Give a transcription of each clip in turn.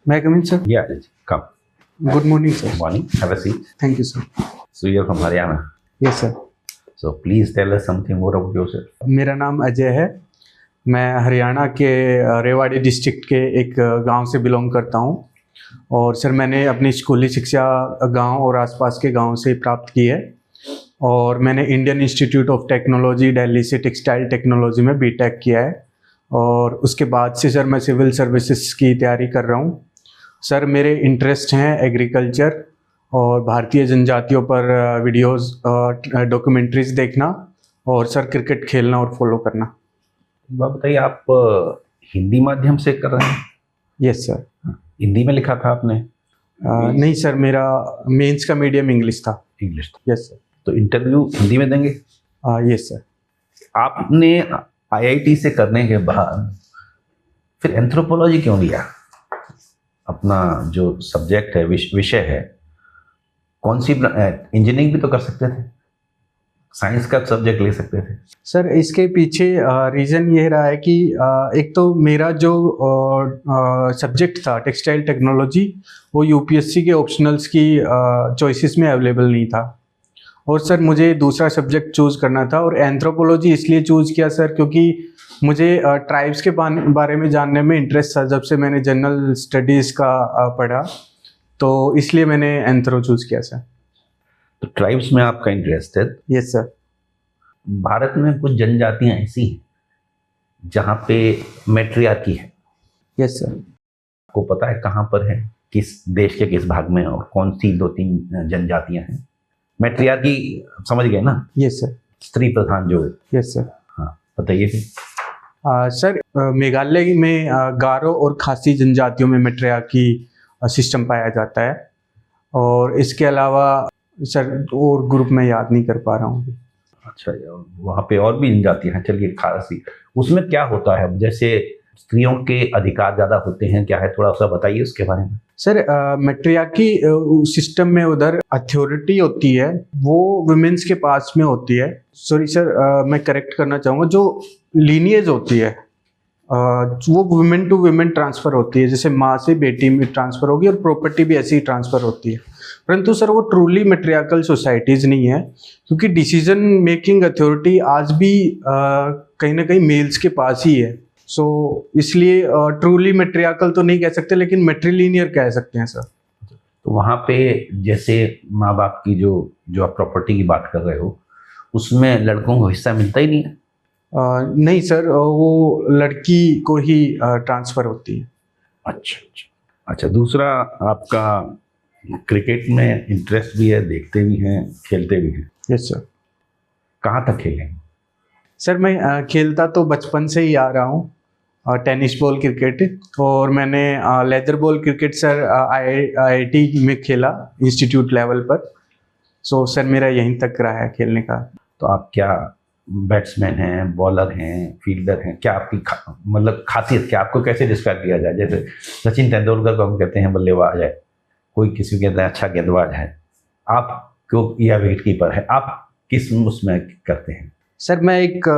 May I come in, sir? Yeah, come. Good morning, sir. Morning. Have a seat. Thank you, sir. So you're from Haryana. Yes, sir. So please tell us something more about yourself. मेरा नाम अजय है। मैं हरियाणा के Rewari district के एक गांव से belong करता हूं और सर मैंने अपनी स्कूली शिक्षा गांव और आसपास के गांव से प्राप्त की है और मैंने Indian institute of technology Delhi से टेक्सटाइल टेक्नोलॉजी में बीटेक किया है और उसके बाद से सर मैं सिविल सर्विसेज की तैयारी कर रहा हूं। सर मेरे इंटरेस्ट हैं एग्रीकल्चर और भारतीय जनजातियों पर वीडियोस डॉक्यूमेंट्रीज देखना और सर क्रिकेट खेलना और फॉलो करना। बात बताइए, आप हिंदी माध्यम से कर रहे हैं? Yes sir. हिंदी में लिखा था आपने? नहीं सर, मेरा मेंस का मीडियम इंग्लिश था। इंग्लिश। Yes sir. तो इंटरव्यू हिंदी में देंगे? Yes sir. आपने आईआईटी से करने के बाद फिर एंथ्रोपोलॉजी क्यों लिया? अपना जो सब्जेक्ट है, विषय है, कौन सी इंजीनियरिंग भी तो कर सकते थे, साइंस का सब्जेक्ट ले सकते थे। सर इसके पीछे रीज़न ये रहा है कि एक तो मेरा जो सब्जेक्ट था टेक्सटाइल टेक्नोलॉजी वो यूपीएससी के ऑप्शनल्स की चॉइसेस में अवेलेबल नहीं था और सर मुझे दूसरा सब्जेक्ट चूज़ करना था और एंथ्रोपोलॉजी इसलिए चूज़ किया सर क्योंकि मुझे ट्राइब्स के बारे में जानने में इंटरेस्ट था जब से मैंने जनरल स्टडीज़ का पढ़ा, तो इसलिए मैंने एंथ्रो चूज़ किया सर। तो ट्राइब्स में आपका इंटरेस्ट है? Yes sir. भारत में कुछ जनजातियां ऐसी हैं जहाँ पे मैट्रियार्की है। Yes sir. आपको पता है कहाँ पर है, किस देश के किस भाग में, और कौन सी 2-3 जनजातियां हैं? मैट्रियार्की समझ गए ना? Yes sir. स्त्री प्रधान जो। Yes sir. हाँ बताइए फिर। सर मेघालय में गारो और खासी जनजातियों में मैट्रियार्की सिस्टम पाया जाता है और इसके अलावा सर और ग्रुप में याद नहीं कर पा रहा हूँ। अच्छा, वहाँ पे और भी जनजातियाँ हैं। चलिए, खासी, उसमें क्या होता है? जैसे स्त्रियों के अधिकार ज़्यादा होते हैं, क्या है, थोड़ा सा बताइए उसके बारे में। सर मैट्रियार्की सिस्टम में उधर अथॉरिटी होती है वो वुमेन्स के पास में होती है। सॉरी सर, मैं करेक्ट करना चाहूँगा, जो लीनिएज होती है वो वुमेन टू वुमेन ट्रांसफ़र होती है, जैसे माँ से बेटी में ट्रांसफ़र होगी और प्रॉपर्टी भी ऐसी ही ट्रांसफ़र होती है। परंतु सर वो ट्रूली मैट्रियार्कल सोसाइटीज़ नहीं है क्योंकि डिसीजन मेकिंग अथॉरिटी आज भी कहीं ना कहीं मेल्स के पास ही है। सो इसलिए ट्रूली मैट्रियार्कल तो नहीं कह सकते लेकिन मैट्रिलीनियर कह सकते हैं सर। तो वहाँ पे जैसे माँ बाप की जो आप प्रॉपर्टी की बात कर रहे हो, उसमें लड़कों को हिस्सा मिलता ही नहीं है? नहीं सर, वो लड़की को ही ट्रांसफ़र होती है। अच्छा। दूसरा, आपका क्रिकेट में इंटरेस्ट भी है, देखते भी हैं, खेलते भी हैं? Yes sir. कहाँ तक खेलें? सर मैं खेलता तो बचपन से ही आ रहा हूँ, टेनिस बॉल क्रिकेट, और मैंने leather ball cricket sir IIT में खेला इंस्टीट्यूट लेवल पर। सो सर मेरा यहीं तक रहा है खेलने का। तो आप क्या बैट्समैन हैं, बॉलर हैं, फील्डर हैं? क्या आपकी मतलब खासियत क्या? आपको कैसे डिस्क्राइब किया जाए? जैसे सचिन तेंदुलकर को हम कहते हैं बल्लेबाज है, कोई किसी को कहते हैं अच्छा गेंदबाज है, आप क्यों, या विकेट कीपर है, आप किस उसमें करते हैं? सर मैं एक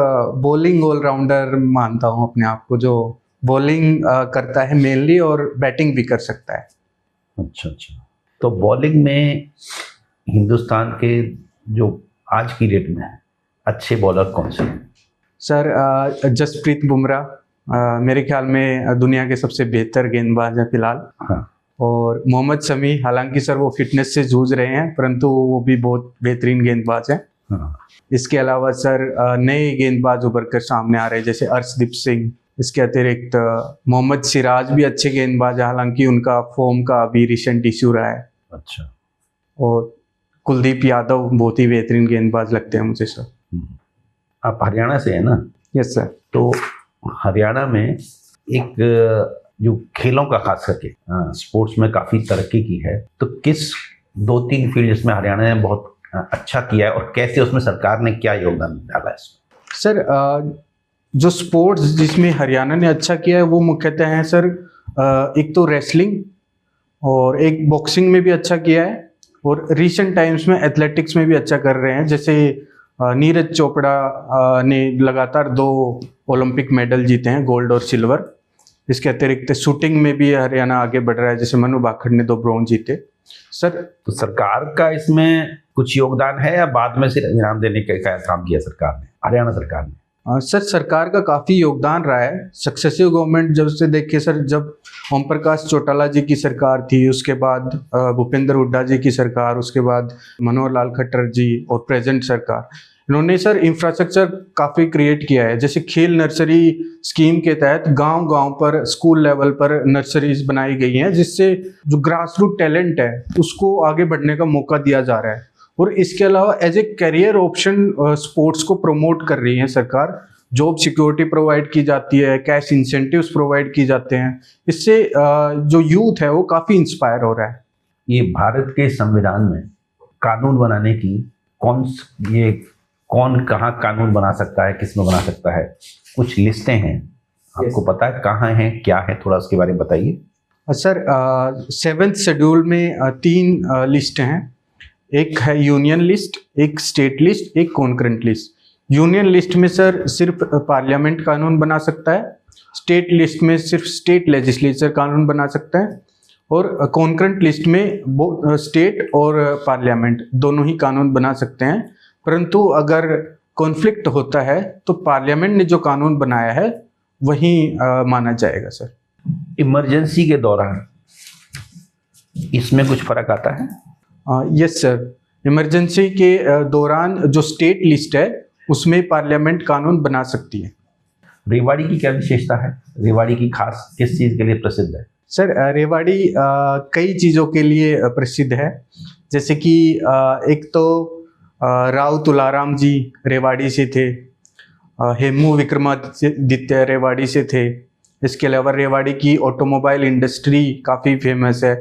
बॉलिंग ऑलराउंडर मानता हूँ अपने आप को, जो बॉलिंग करता है मेनली और बैटिंग भी कर सकता है। अच्छा। तो बॉलिंग में हिंदुस्तान के जो आज की डेट में अच्छे बॉलर कौन से हैं? सर जसप्रीत बुमराह मेरे ख्याल में दुनिया के सबसे बेहतर गेंदबाज हैं फिलहाल। हाँ। और मोहम्मद शमी, हालांकि सर वो फिटनेस से जूझ रहे हैं परंतु वो भी बहुत बेहतरीन गेंदबाज हैं। हाँ। इसके अलावा सर नए गेंदबाज उभर कर सामने आ रहे हैं जैसे अर्शदीप सिंह। इसके अतिरिक्त मोहम्मद सिराज भी अच्छे गेंदबाज हैं, हालांकि उनका फॉर्म का अभी रिसेंट इशू रहा है। अच्छा। और कुलदीप यादव बहुत ही बेहतरीन गेंदबाज लगते हैं मुझे सर। आप हरियाणा से हैं ना? Yes sir. तो हरियाणा में एक जो खेलों का खास करके स्पोर्ट्स में काफ़ी तरक्की की है, तो किस 2-3 फील्ड जिसमें हरियाणा ने बहुत अच्छा किया है और कैसे उसमें सरकार ने क्या योगदान डाला है इसमें? सर जो स्पोर्ट्स जिसमें हरियाणा ने अच्छा किया है वो मुख्यतः हैं सर, एक तो रेसलिंग और एक बॉक्सिंग में भी अच्छा किया है और रिसेंट टाइम्स में एथलेटिक्स में भी अच्छा कर रहे हैं। जैसे नीरज चोपड़ा ने लगातार 2 ओलंपिक मेडल जीते हैं, गोल्ड और सिल्वर। इसके अतिरिक्त शूटिंग में भी हरियाणा आगे बढ़ रहा है, जैसे मनु भाखड़ ने 2 ब्रॉन्ज जीते। सर तो सरकार का इसमें कुछ योगदान है या बाद में सिर्फ इनाम देने का काम किया सरकार ने, हरियाणा सरकार ने? सर सरकार का काफ़ी योगदान रहा है। सक्सेसिव गवर्नमेंट जब से देखिए सर, जब ओम प्रकाश चौटाला जी की सरकार थी, उसके बाद भूपेंद्र हुड्डा जी की सरकार, उसके बाद मनोहर लाल खट्टर जी और प्रेजेंट सरकार, इन्होंने सर इंफ्रास्ट्रक्चर काफ़ी क्रिएट किया है। जैसे खेल नर्सरी स्कीम के तहत गांव-गांव पर स्कूल लेवल पर नर्सरीज बनाई गई हैं, जिससे जो ग्रास रूट टैलेंट है उसको आगे बढ़ने का मौका दिया जा रहा है। और इसके अलावा as a career option sports को प्रमोट कर रही है सरकार। जॉब सिक्योरिटी प्रोवाइड की जाती है, कैश इंसेंटिव्स प्रोवाइड की जाते हैं। इससे जो यूथ है वो काफ़ी इंस्पायर हो रहा है। ये भारत के संविधान में कानून बनाने की कौन कहाँ कानून बना सकता है, किस में बना सकता है, कुछ लिस्टें हैं आपको पता है कहाँ हैं, क्या है, थोड़ा उसके बारे में बताइए। सर 7th शेड्यूल में 3 लिस्ट हैं। एक है यूनियन लिस्ट, एक स्टेट लिस्ट, एक कॉन्करेंट लिस्ट। यूनियन लिस्ट में सर सिर्फ पार्लियामेंट कानून बना सकता है, स्टेट लिस्ट में सिर्फ स्टेट लेजिस्लेचर कानून बना सकता है, और कॉन्करेंट लिस्ट में स्टेट और पार्लियामेंट दोनों ही कानून बना सकते हैं। परंतु अगर कॉन्फ्लिक्ट होता है तो पार्लियामेंट ने जो कानून बनाया है वही माना जाएगा। सर इमरजेंसी के दौरान इसमें कुछ फर्क आता है? यस सर, इमरजेंसी के दौरान जो स्टेट लिस्ट है उसमें पार्लियामेंट कानून बना सकती है। रेवाड़ी की क्या विशेषता है? रेवाड़ी की खास किस चीज़ के लिए प्रसिद्ध है? सर रेवाड़ी कई चीज़ों के लिए प्रसिद्ध है। जैसे कि एक तो राव तुलाराम जी रेवाड़ी से थे, हेमू विक्रमादित्य रेवाड़ी से थे। इसके अलावा रेवाड़ी की ऑटोमोबाइल इंडस्ट्री काफ़ी फेमस है।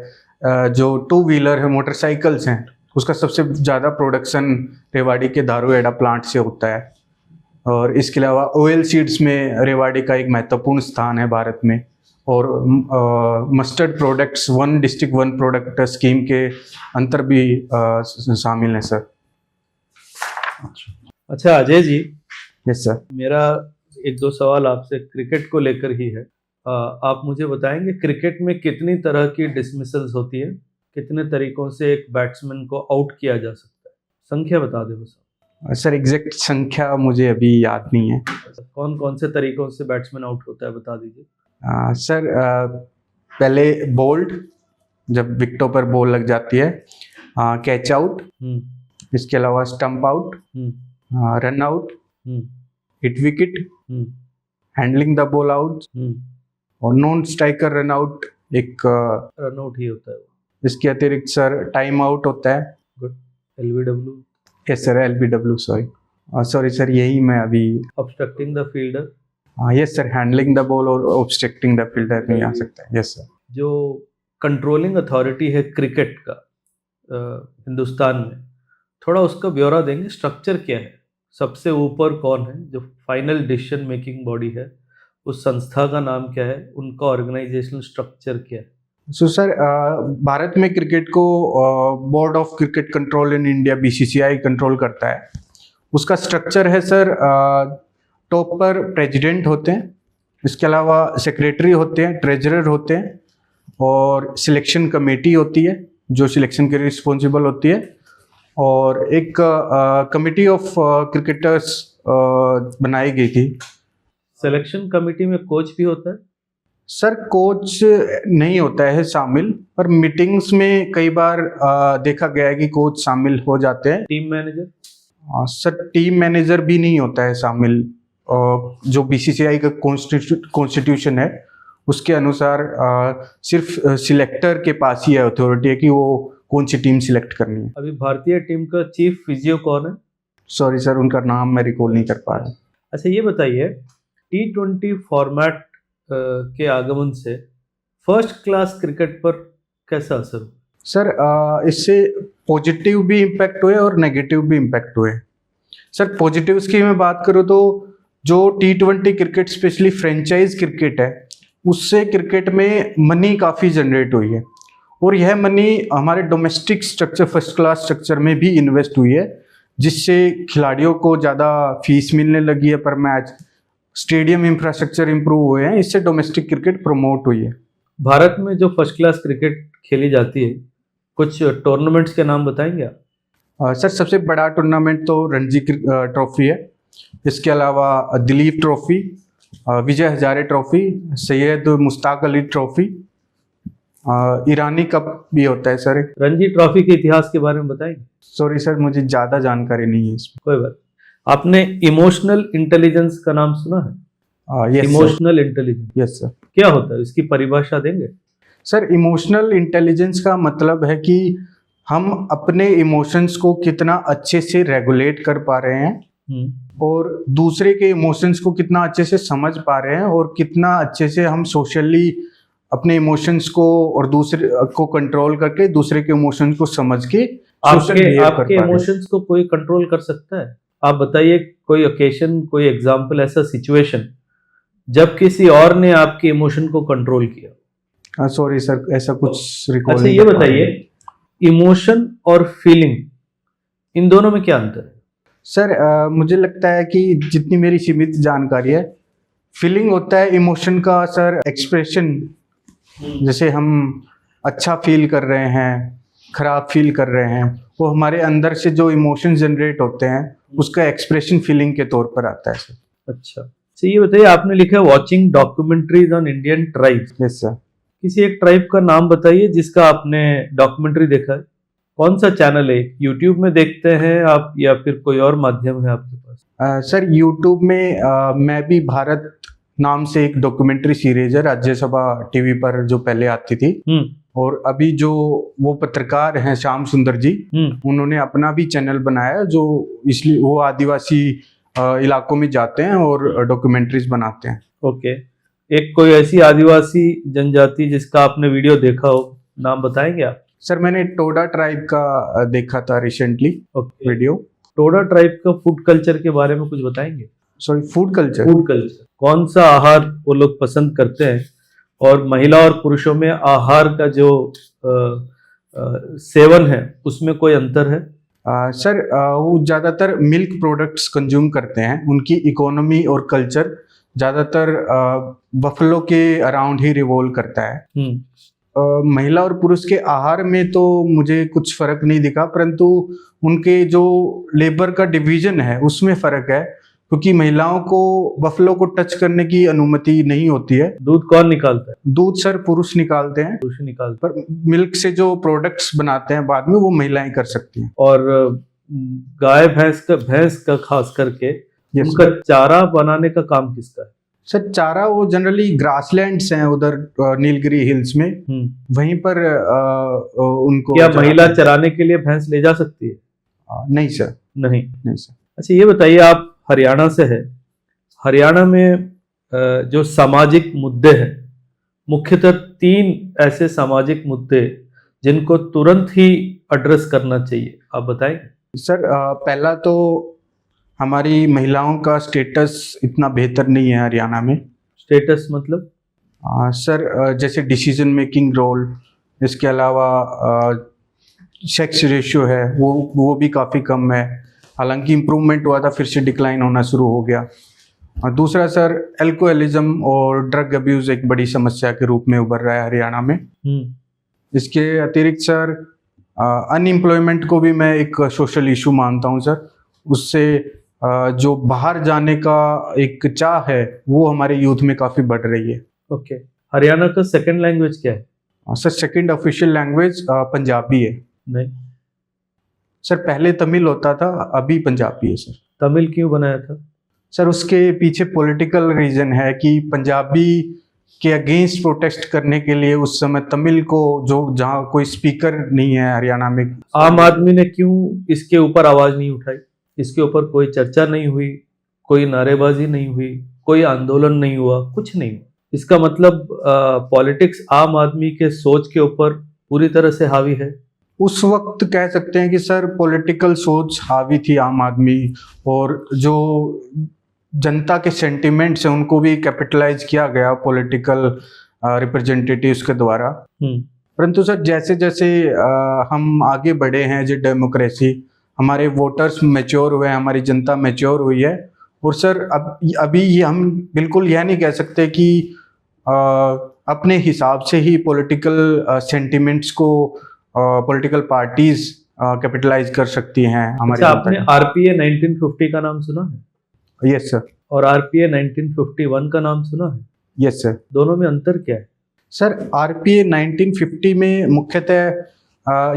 जो 2 व्हीलर है, मोटरसाइकिल्स हैं, उसका सबसे ज़्यादा प्रोडक्शन रेवाड़ी के धारूहेड़ा प्लांट से होता है। और इसके अलावा ऑयल सीड्स में रेवाड़ी का एक महत्वपूर्ण स्थान है भारत में। और mustard products 1 district 1 product scheme के अंतर भी शामिल हैं सर। अच्छा अजय जी, यस सर। मेरा 1-2 सवाल आपसे क्रिकेट को लेकर ही है। आप मुझे बताएंगे क्रिकेट में कितनी तरह की डिसमिसल्स होती है, कितने तरीकों से एक बैट्समैन को आउट किया जा सकता है? संख्या बता दे बस। सर एग्जैक्ट संख्या मुझे अभी याद नहीं है। कौन कौन से तरीकों से बैट्समैन आउट होता है बता दीजिए। सर पहले बोल्ड, जब विकेटों पर बॉल लग जाती है, कैच आउट, इसके अलावा stump out, run out, hit wicket, handling the ball out, और नॉन स्ट्राइकर रन आउट एक रन आउट ही होता है। इसके अतिरिक्त सर टाइम आउट होता है। Good. LBW? Yes sir, LBW, sorry sir, यही मैं अभी। Obstructing the fielder? Yes sir, handling the ball और ऑब्स्ट्रक्टिंग द फील्डर नहीं आ सकता है। Yes sir. जो कंट्रोलिंग अथॉरिटी है क्रिकेट का हिंदुस्तान में, थोड़ा उसका ब्यौरा देंगे। स्ट्रक्चर क्या है, सबसे ऊपर कौन है, जो फाइनल डिसीजन मेकिंग बॉडी है, उस संस्था का नाम क्या है, उनका ऑर्गेनाइजेशनल स्ट्रक्चर क्या है? सो सर भारत में क्रिकेट को board of cricket control in India BCCI control करता है। उसका स्ट्रक्चर है सर, टॉप पर प्रेसिडेंट होते हैं, इसके अलावा सेक्रेटरी होते हैं, ट्रेजरर होते हैं, और सिलेक्शन कमेटी होती है जो सिलेक्शन के रिस्पॉन्सिबल होती है, और एक कमेटी ऑफ क्रिकेटर्स बनाई गई थी। सिलेक्शन कमेटी में कोच भी होता है? सर कोच नहीं होता है शामिल, पर मीटिंग्स में कई बार देखा गया है कि कोच शामिल हो जाते हैं। Team manager? Sir team manager भी नहीं होता है शामिल। जो BCCI का कॉन्स्टिट्यूशन है उसके अनुसार सिर्फ सिलेक्टर के पास ही अथॉरिटी है कि वो कौन सी टीम सिलेक्ट करनी है। अभी भारतीय टीम का चीफ फिजियो कौन है? सॉरी सर, उनका नाम मैं रिकॉल नहीं कर पा रहा। अच्छा ये बताइए, T20 फॉर्मेट के आगमन से फर्स्ट क्लास क्रिकेट पर कैसा असर हुआ? सर इससे पॉजिटिव भी इम्पैक्ट हुए और नेगेटिव भी इम्पैक्ट हुए। सर पॉजिटिव्स की मैं बात करूँ तो जो T20 cricket specially franchise cricket है, उससे क्रिकेट में मनी काफ़ी जनरेट हुई है, और यह मनी हमारे domestic structure, first class structure में भी इन्वेस्ट हुई है, जिससे खिलाड़ियों को ज़्यादा फीस मिलने लगी है पर मैच। स्टेडियम इंफ्रास्ट्रक्चर इंप्रूव हुए हैं, इससे डोमेस्टिक क्रिकेट प्रमोट हुई है। भारत में जो फर्स्ट क्लास क्रिकेट खेली जाती है, कुछ टूर्नामेंट्स के नाम बताएंगे आप? सर सबसे बड़ा टूर्नामेंट तो रणजी ट्रॉफी है। इसके अलावा Dilip trophy, Vijay Hazare trophy, Syed Mushtaq Ali trophy, ईरानी कप भी होता है सर। रणजी ट्रॉफी के इतिहास के बारे में बताएंगे? सॉरी सर, मुझे ज़्यादा जानकारी नहीं है इसमें। कोई बात। आपने इमोशनल इंटेलिजेंस का नाम सुना है? Yes emotional intelligence, yes sir. क्या होता है, इसकी परिभाषा देंगे? सर इमोशनल इंटेलिजेंस का मतलब है कि हम अपने इमोशंस को कितना अच्छे से रेगुलेट कर पा रहे हैं और दूसरे के इमोशंस को कितना अच्छे से समझ पा रहे हैं और कितना अच्छे से हम सोशली अपने इमोशंस को और दूसरे को कंट्रोल करके दूसरे के इमोशंस को समझ के आपके इमोशंस को कोई कंट्रोल कर सकता है? आप बताइए कोई ओकेशन, कोई एग्जांपल, ऐसा सिचुएशन जब किसी और ने आपके इमोशन को कंट्रोल किया। सॉरी सर, ऐसा कुछ रिकॉल। अच्छा ये बताइए, इमोशन और फीलिंग, इन दोनों में क्या अंतर है? सर मुझे लगता है कि जितनी मेरी सीमित जानकारी है, फीलिंग होता है इमोशन का सर एक्सप्रेशन। जैसे हम अच्छा फील कर रहे हैं, खराब फील कर रहे हैं, वो हमारे अंदर से जो इमोशन जनरेट होते हैं उसका एक्सप्रेशन फीलिंग के तौर पर आता है सर। अच्छा, तो ये बताइए, आपने लिखा है watching documentaries on Indian tribes. Yes sir. किसी एक ट्राइब का नाम बताइए जिसका आपने डॉक्यूमेंट्री देखा है। कौन सा चैनल है? यूट्यूब में देखते हैं आप या फिर कोई और माध्यम है आपके पास? सर यूट्यूब में मैं भी भारत नाम से एक डॉक्यूमेंट्री सीरीज है राज्यसभा टीवी पर जो पहले आती थी, और अभी जो वो पत्रकार हैं श्याम सुंदर जी, उन्होंने अपना भी चैनल बनाया जो इसलिए वो आदिवासी इलाकों में जाते हैं और डॉक्यूमेंट्रीज बनाते हैं। ओके, एक कोई ऐसी आदिवासी जनजाति जिसका आपने वीडियो देखा हो, नाम बताएंगे आप? सर मैंने टोडा ट्राइब का देखा था रिसेंटली वीडियो। टोडा ट्राइब का फूड कल्चर के बारे में कुछ बताएंगे? Sorry, food culture. कौन सा आहार वो लोग पसंद करते हैं और महिला और पुरुषों में आहार का जो सेवन है उसमें कोई अंतर है? सर वो ज़्यादातर मिल्क प्रोडक्ट्स कंज्यूम करते हैं। उनकी इकोनॉमी और कल्चर ज़्यादातर बफलो के अराउंड ही रिवॉल्व करता है। महिला और पुरुष के आहार में तो मुझे कुछ फर्क नहीं दिखा, परंतु उनके जो लेबर का डिवीजन है उसमें फर्क है, क्योंकि महिलाओं को बफलो को टच करने की अनुमति नहीं होती है। दूध कौन निकालता है? दूध सर पुरुष निकालते हैं। पर मिल्क से जो प्रोडक्ट्स बनाते हैं बाद में वो महिलाएं कर सकती हैं। और गाय भैंस का खास करके उनका चारा बनाने का काम किसका है? सर चारा वो जनरली ग्रासलैंड्स हैं उधर नीलगिरी हिल्स में, वहीं पर उनको। क्या महिला चराने के लिए भैंस ले जा सकती है? नहीं सर। नहीं सर। अच्छा ये बताइए, आप हरियाणा से है, हरियाणा में जो सामाजिक मुद्दे हैं, मुख्यतः 3 ऐसे सामाजिक मुद्दे जिनको तुरंत ही एड्रेस करना चाहिए, आप बताएंगे? सर पहला तो हमारी महिलाओं का स्टेटस इतना बेहतर नहीं है हरियाणा में। स्टेटस मतलब? सर जैसे डिसीजन मेकिंग रोल, इसके अलावा सेक्स रेशियो है वो भी काफ़ी कम है। हालांकि इम्प्रूवमेंट हुआ था, फिर से डिक्लाइन होना शुरू हो गया। और दूसरा सर एल्कोहलिज्म और ड्रग अब्यूज़ एक बड़ी समस्या के रूप में उभर रहा है हरियाणा में। इसके अतिरिक्त सर अनएम्प्लॉयमेंट को भी मैं एक सोशल इशू मानता हूँ सर। उससे जो बाहर जाने का एक चाह है वो हमारे यूथ में काफ़ी बढ़ रही है। ओके, हरियाणा का सेकंड लैंग्वेज क्या है? Sir second official language Punjabi है। नहीं सर, पहले तमिल होता था, अभी पंजाबी है सर। तमिल क्यों बनाया था? सर उसके पीछे पॉलिटिकल रीजन है कि पंजाबी के अगेंस्ट प्रोटेस्ट करने के लिए उस समय तमिल को जहाँ कोई स्पीकर नहीं है हरियाणा में। आम आदमी ने क्यों इसके ऊपर आवाज नहीं उठाई? इसके ऊपर कोई चर्चा नहीं हुई, कोई नारेबाजी नहीं हुई, कोई आंदोलन नहीं हुआ, कुछ नहीं हुआ। इसका मतलब पॉलिटिक्स आम आदमी के सोच के ऊपर पूरी तरह से हावी है। उस वक्त कह सकते हैं कि सर पॉलिटिकल सोच हावी थी आम आदमी, और जो जनता के सेंटिमेंट्स हैं उनको भी कैपिटलाइज किया गया पॉलिटिकल रिप्रेजेंटेटिव्स के द्वारा। परंतु सर जैसे जैसे हम आगे बढ़े हैं जो डेमोक्रेसी, हमारे वोटर्स मैच्योर हुए हैं, हमारी जनता मैच्योर हुई है, और सर अभी ये हम बिल्कुल यह नहीं कह सकते कि अपने हिसाब से ही पॉलिटिकल सेंटिमेंट्स को पॉलिटिकल पार्टीज कैपिटलाइज कर सकती हैं हमारे। अच्छा, आपने आरपीए 1950 का नाम सुना है? Yes sir. और आरपीए 1951 का नाम सुना है? Yes sir. दोनों में अंतर क्या है? सर आरपीए 1950 में मुख्यतः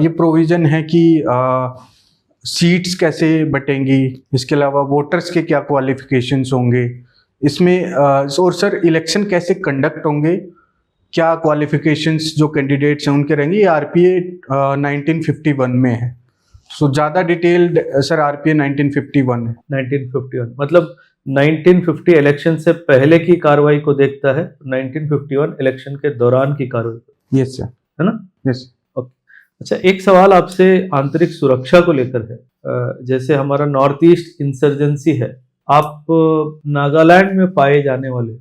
ये प्रोविज़न है कि सीट्स कैसे बटेंगी, इसके अलावा वोटर्स के क्या क्वालिफिकेशंस होंगे इसमें, और सर इलेक्शन कैसे कंडक्ट होंगे, क्या क्वालिफिकेशंस जो कैंडिडेट्स हैं उनके रहेंगे, ये आरपीए 1951 में है। सो ज़्यादा डिटेल्ड सर आरपीए 1951 है। 1951 मतलब 1950 इलेक्शन से पहले की कार्रवाई को देखता है, 1951 इलेक्शन के दौरान की कार्रवाई। Yes sir. है ना? यस। अच्छा, एक सवाल आपसे आंतरिक सुरक्षा को लेकर है। जैसे हमारा नॉर्थ ईस्ट इंसर्जेंसी है, आप नागालैंड में पाए जाने वाले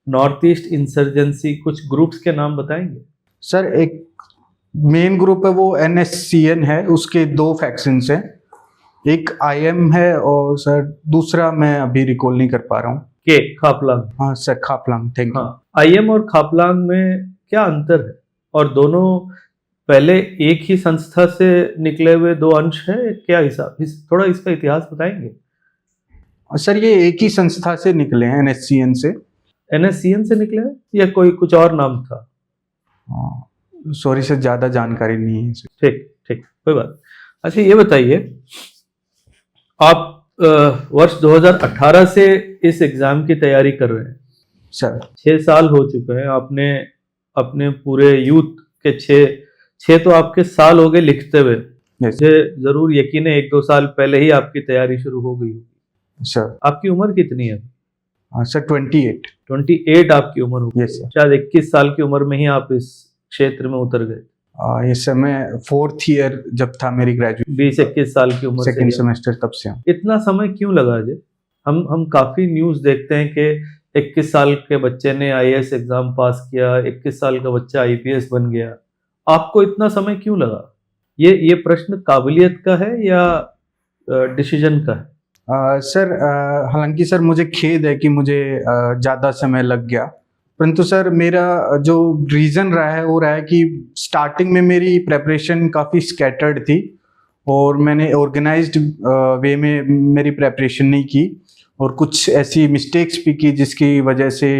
नॉर्थ ईस्ट इंसर्जेंसी कुछ ग्रुप्स के नाम बताएंगे? सर एक मेन ग्रुप है वो NSCN है, उसके 2 फैक्शंस हैं, एक IM है और सर दूसरा मैं अभी रिकॉल नहीं कर पा रहा हूँ। के खापलांग? हाँ सर, खापलांग। Thank you. हाँ, IM और खापलांग में क्या अंतर है? और दोनों पहले एक ही संस्था से निकले हुए 2 अंश है, क्या हिसाब? थोड़ा इसका इतिहास बताएंगे? सर ये एक ही संस्था से निकले हैं, NSCN से। NSCN से निकले हैं या कोई कुछ और नाम था? सॉरी सर, ज़्यादा जानकारी नहीं है। ठीक ठीक, कोई बात। अच्छा, ये बताइए, आप वर्ष 2018 से इस एग्जाम की तैयारी कर रहे हैं सर। 6 साल हो चुके हैं। आपने अपने पूरे यूथ के 6 तो आपके साल हो गए लिखते हुए। मुझे जरूर यकीन है 1-2 साल पहले ही आपकी तैयारी शुरू हो गई होगी। सर आपकी उम्र कितनी है? सर 28। 28 आपकी उम्र होगी। Yes sir. शायद 21 साल की उम्र में ही आप इस क्षेत्र में उतर गए। ये समय 4th ईयर जब था मेरी ग्रेजुएट, 20-21 साल की उम्र, सेकेंड सेमेस्टर, तब से। इतना समय क्यों लगा जी? हम काफी न्यूज देखते हैं कि 21 साल के बच्चे ने IAS एग्जाम पास किया, 21 साल का बच्चा IPS बन गया। आपको इतना समय क्यों लगा? ये प्रश्न काबिलियत का है या डिसीजन का है? सर हालांकि सर मुझे खेद है कि मुझे ज़्यादा समय लग गया, परंतु सर मेरा जो रीज़न रहा है वो रहा है कि स्टार्टिंग में मेरी प्रेपरेशन काफ़ी स्कैटर्ड थी और मैंने ऑर्गेनाइज्ड वे में मेरी प्रेपरेशन नहीं की और कुछ ऐसी मिस्टेक्स भी की जिसकी वजह से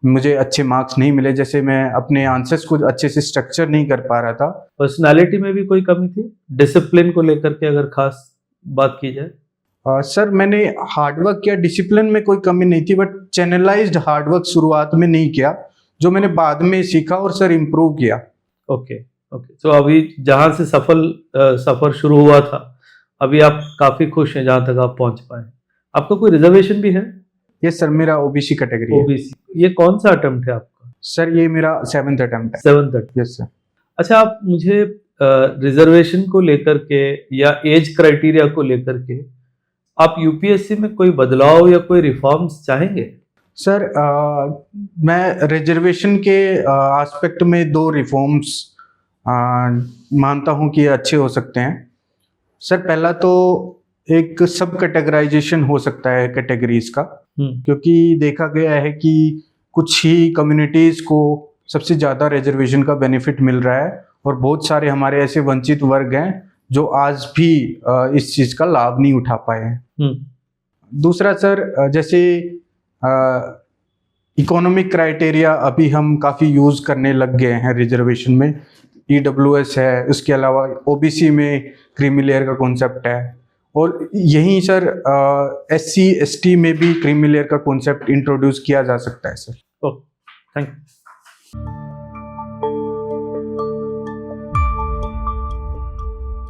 मुझे अच्छे मार्क्स नहीं मिले। जैसे मैं अपने आंसर्स को अच्छे से स्ट्रक्चर नहीं कर पा रहा था। पर्सनालिटी में भी कोई कमी थी? डिसिप्लिन को लेकर के अगर खास बात की जाए? सर मैंने हार्डवर्क किया, डिसिप्लिन में कोई कमी नहीं थी, बट चैनलाइज्ड हार्डवर्क शुरुआत में नहीं किया, जो मैंने बाद में सीखा और सर इम्प्रूव किया। Okay okay. तो अभी जहाँ से सफर शुरू हुआ था, अभी आप काफी खुश हैं जहाँ तक आप पहुंच पाए। आपका कोई रिजर्वेशन भी है? यस सर, मेरा OBC कैटेगरी है। OBC। ये कौन सा अटेम्प्ट है आपका? सर ये मेरा 7th अटेम्प्ट है। 7th attempt. Yes sir. अच्छा, आप मुझे रिजर्वेशन को लेकर के या एज क्राइटेरिया को लेकर के आप UPSC में कोई बदलाव या कोई रिफॉर्म्स चाहेंगे? सर मैं रिजर्वेशन के एस्पेक्ट में 2 रिफॉर्म्स मानता हूँ कि अच्छे हो सकते हैं। सर पहला तो एक सब कैटेगराइजेशन हो सकता है कैटेगरीज का, क्योंकि देखा गया है कि कुछ ही कम्युनिटीज़ को सबसे ज़्यादा रिजर्वेशन का बेनिफिट मिल रहा है और बहुत सारे हमारे ऐसे वंचित वर्ग हैं जो आज भी इस चीज़ का लाभ नहीं उठा पाए हैं। दूसरा सर, जैसे इकोनॉमिक क्राइटेरिया अभी हम काफ़ी यूज़ करने लग गए हैं रिजर्वेशन में। EWS है, उसके अलावा OBC में क्रीमी लेयर का कॉन्सेप्ट है और यहीं सर SC ST में भी क्रीमी लेयर का कॉन्सेप्ट इंट्रोड्यूस किया जा सकता है सर। Thank you.